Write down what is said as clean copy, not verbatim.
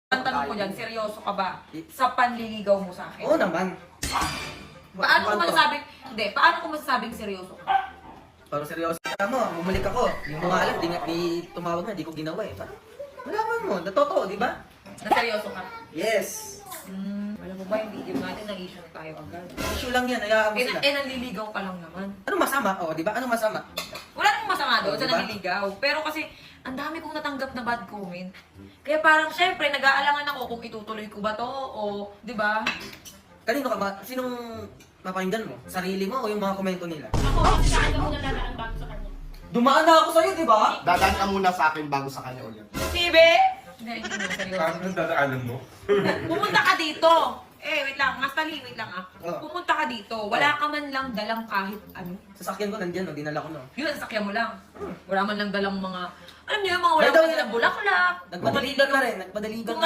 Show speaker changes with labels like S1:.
S1: Ang tanong ko dyan, seryoso ka ba sa panliligaw mo sa akin?
S2: Oo naman.
S1: Paano ko masasabing, hindi, paano ko masasabing seryoso ka?
S2: Pero seryoso ka mo, bumalik ako. Yung mga alam, di tumawag na, di ko ginawa eh. Parang, malaman mo, natotoo, di ba?
S1: Na seryoso ka?
S2: Yes.
S1: Alam mo ba, yung video natin, nag-issue na tayo agad.
S2: Issue lang yan, hayaan mo sila.
S1: Nanliligaw ka lang naman.
S2: Anong masama? O, di ba? Anong masama?
S1: Wala namang masama doon
S2: Oh,
S1: sa
S2: diba?
S1: nanliligaw. Pero kasi, ang dami kong natanggap na bad comment. Kaya parang, syempre, nag-aalangan ako kung itutuloy ko ba to, o, di ba?
S2: Kanino ka ba? Sinong mapakinggan mo? Sarili mo o yung mga komento nila?
S3: Ako, kasi sa akin muna dadaan bago sa kanya.
S2: Dumaan na ako sa'yo, di ba?
S4: Dadaan ka muna sa akin bago sa kanya ulit.
S1: Sibe! Hindi, hindi mo, seryoso.
S5: Anong dadaanan mo?
S1: Pumunta ka dito. Wait lang. Mastali, wait lang ah.
S2: Oh.
S1: Pumunta ka dito. Wala ka man lang dalang kahit ano.
S2: Sasakyan ko nandiyan, no? Dinala ko, no?
S1: Yun, ang sakyan mo lang. Wala man lang dalang mga, alam niyo yung mga wala
S2: May daw
S1: man dalang bulaklak.
S2: Nagpadaligan na rin, nagpadaligan
S1: Kung
S2: na rin.